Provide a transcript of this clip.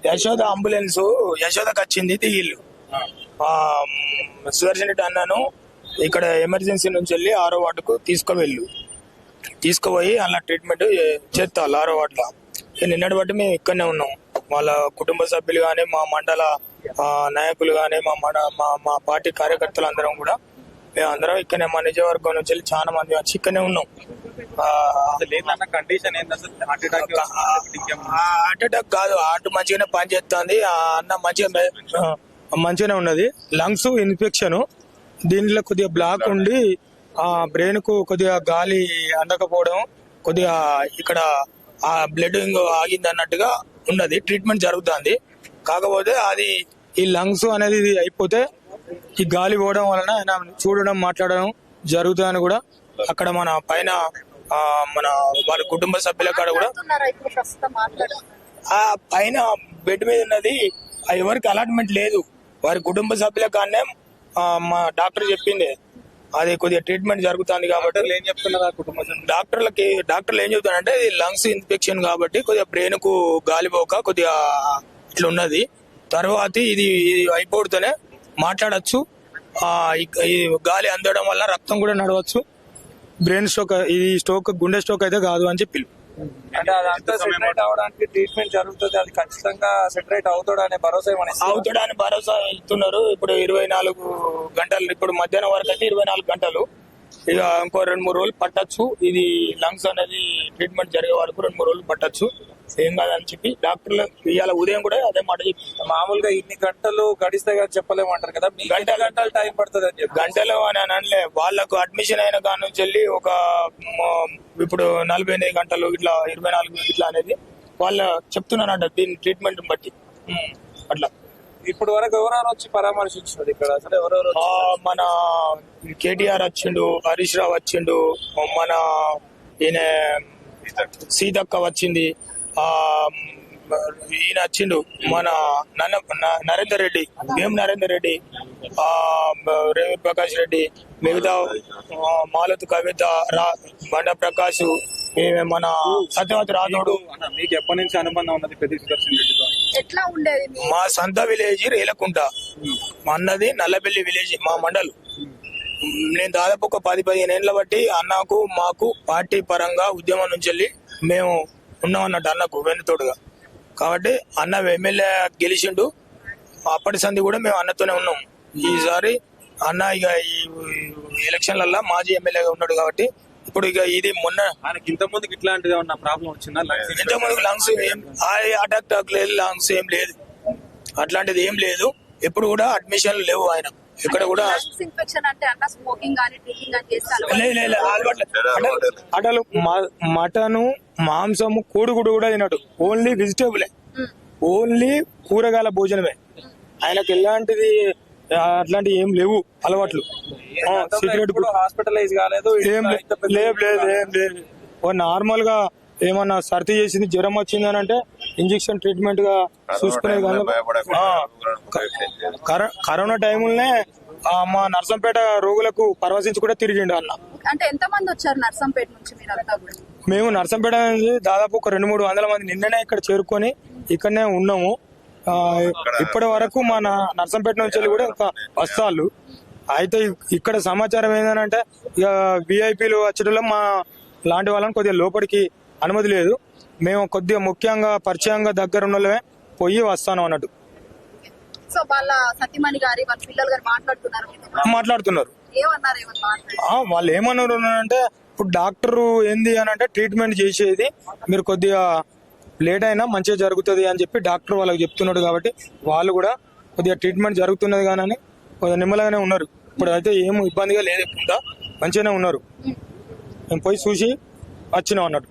Yashoda ambulance యశోదకి వచ్చింది దిగిళ్ళు. సుదర్శన్ రెడ్డి అన్నాను ఇక్కడ ఎమర్జెన్సీ నుంచి వెళ్ళి 6వ వార్డుకు తీసుకుపోయి అలా ట్రీట్మెంట్ చేస్తారు 6వ వార్డులో. నిన్నటి బట్టి మేము ఇక్కడనే ఉన్నాం. వాళ్ళ కుటుంబ సభ్యులు కానీ, మా మండల నాయకులు కానీ, మా పార్టీ కార్యకర్తలు అందరం కూడా మేము అందరం ఇక్కడనే మా నిజవర్గం నుంచి వెళ్ళి చాలా మంది వచ్చి ఇక్కడనే ఉన్నాం. హార్ట్ అటాక్ కాదు, హార్ట్ మంచిగానే పనిచేస్తుంది. అన్న మంచిగానే ఉన్నది. లంగ్స్ ఇన్ఫెక్షన్, దీంట్లో కొద్దిగా బ్లాక్ ఉండి బ్రెయిన్ కు కొద్దిగా గాలి అందకపోవడం, కొద్దిగా ఇక్కడ బ్లడ్ ఆగింది అన్నట్టుగా ఉన్నది. ట్రీట్మెంట్ జరుగుతుంది. కాకపోతే అది ఈ లంగ్స్ అనేది అయిపోతే ఈ గాలి పోవడం వలన ఆయన చూడడం మాట్లాడడం జరుగుతుందని కూడా అక్కడ మన పైన మన వారి కుటుంబ సభ్యుల కాడ కూడా ఆ పైన బెడ్ మీద ఉన్నది. ఎవరికి అలాట్మెంట్ లేదు. వారి కుటుంబ సభ్యుల కాడనే మా డాక్టర్ చెప్పింది అది కొద్దిగా ట్రీట్మెంట్ జరుగుతుంది కాబట్టి. ఏం చెప్తున్నారు కుటుంబ డాక్టర్లు ఏం చెప్తారంటే ఇది లంగ్స్ ఇన్ఫెక్షన్ కాబట్టి కొద్దిగా బ్రెయిన్ కు గాలిపోక కొద్దిగా ఇట్లా ఉన్నది. తర్వాత ఇది అయిపోతూనే మాట్లాడచ్చు. ఈ గాలి అందడం వల్ల రక్తం కూడా నడవచ్చు. బ్రెయిన్ స్ట్రోక్, ఇది స్ట్రోక్ గుండె స్ట్రోక్ అయితే కాదు అని చెప్పి. అంటే అదంతా సెటరేట్ అవడానికి ట్రీట్మెంట్ జరుగుతుంది. అది ఖచ్చితంగా సెటరేట్ అవుతాడనే భరోసా అవుతాడని భరోసా ఇస్తున్నారు. ఇప్పుడు 24 గంటలు, ఇప్పుడు మధ్యాహ్నం వరకు అయితే 24 గంటలు. ఇక ఇంకో 2-3 రోజులు పట్టచ్చు. ఇది లంగ్స్ అనేది ట్రీట్మెంట్ జరిగే వరకు 2-3 రోజులు పట్టచ్చు. ఏం కాదని చెప్పి డాక్టర్లు ఇవాళ ఉదయం కూడా అదే మాట చెప్పి. మామూలుగా ఇన్ని గంటలు గడిస్తే చెప్పలేమంటారు కదా, గంటలు టైం పడుతుంది అని చెప్పి. గంటలు అని అనలే, వాళ్ళకు అడ్మిషన్ అయిన కాడ నుంచి వెళ్ళి ఒక ఇప్పుడు 48 గంటలు ఇట్లా 24 ఇట్లా అనేది వాళ్ళు చెప్తున్నారంట దీని ట్రీట్మెంట్ బట్టి. అట్లా ఇప్పుడు వరకు ఎవరెవరు వచ్చి పరామర్శించారు ఇక్కడ? అసలు ఎవరెవరు? మన కేటీఆర్ వచ్చిండు, హరీష్ రావు వచ్చిండు, మన ఈయన సీతక్క వచ్చింది, ఈయన వచ్చిండు, మన నరేందర్ రెడ్డి, నరేందర్ రెడ్డి, రేవి ప్రకాష్ రెడ్డి, మిగతా మాలత్ కవిత, బండ ప్రకాష్, మన సత్యవతి రాథోడు. మీకు ఎప్పటి నుంచి అనుబంధం ఉన్నది పెద్ద సుదర్శన్ రెడ్డితో? ఎట్లా ఉండేది? మా సొంత విలేజ్ రేలకుంట, మా అన్నది నల్లబెల్లి విలేజ్, మా మండల్. నేను దాదాపు ఒక 10-15 ఏళ్ల బట్టి అన్నకు మాకు పార్టీ పరంగా ఉద్యమం నుంచి వెళ్ళి మేము ఉన్నాం అన్నట్టు అన్నకు వెన్నుతోడుగా. కాబట్టి అన్న ఎమ్మెల్యే గెలిచిండు. అప్పటి సంది కూడా మేము అన్నతోనే ఉన్నాం. ఈసారి అన్న ఇక ఈ ఎలక్షన్లలో మాజీ ఎమ్మెల్యేగా ఉన్నాడు కాబట్టి ఇప్పుడు ఇక ఇది మొన్న ఇంత ముందుకు ఇట్లాంటిది ఏమన్నా ప్రాబ్లం వచ్చిందా? ఇంత ముందుకు లంగ్స్ ఏం అటాక్ లేదు, లంగ్స్ ఏం లేదు, అట్లాంటిది ఏం లేదు. ఎప్పుడు కూడా అడ్మిషన్లు లేవు ఆయన ఇక్కడ కూడా. అటలు మటను, మాంసము, కోడిగుడు కూడా తినడు. ఓన్లీ వెజిటేబులే, ఓన్లీ కూరగాయల భోజనమే. ఆయనకు ఎలాంటిది అట్లాంటి ఏం లేవు అలవాట్లు. సిగరెట్ హాస్పిటలైజ్ కాలేదు, ఏం లేదు. నార్మల్ గా ఏమన్నా సర్ది చేసింది, జ్వరం వచ్చింది అని అంటే ఇంజెక్షన్ ట్రీట్మెంట్ గా చూసుకునేది. కరోనా టైంలోనే మా నర్సంపేట రోగులకు పరవశించి కూడా తిరిగిండు అన్న. అంటే ఎంత మంది వచ్చారు నర్సంపేట నుంచి? మేము నర్సంపేట నుంచి దాదాపు ఒక 200-300 మంది నిన్ననే ఇక్కడ చేరుకొని ఇక్కడనే ఉన్నాము. ఇప్పటి వరకు మా నర్సంపేట నుంచి వెళ్ళి కూడా ఇంకా వస్తాళ్ళు. అయితే ఇక్కడ సమాచారం ఏంటంటే ఇక విఐపీలు వచ్చేటలో మా లాంటి వాళ్ళని కొద్దిగా లోపలికి అనుమతి లేదు. మేము కొద్దిగా ముఖ్యంగా పరిచయంగా దగ్గర ఉన్నోళ్ళమే పోయి వస్తాను అన్నట్టు. సో వాళ్ళ సతీమణి గారి వాళ్ళ పిల్లలు గారు మాట్లాడుతున్నారు. వాళ్ళు ఏమన్నారు అంటే ఇప్పుడు డాక్టర్ ఏంది అని అంటే ట్రీట్మెంట్ చేసేది మీరు కొద్దిగా లేట్ అయినా మంచిగా జరుగుతుంది అని చెప్పి డాక్టర్ వాళ్ళకి చెప్తున్నాడు. కాబట్టి వాళ్ళు కూడా కొద్దిగా ట్రీట్మెంట్ జరుగుతున్నది కానీ కొద్దిగా నిమ్మలంగానే ఉన్నారు. ఇప్పుడు అయితే ఏం ఇబ్బందిగా లేదు, మంచిగానే ఉన్నారు. మేము పోయి చూసి వచ్చినాం అన్నట్టు.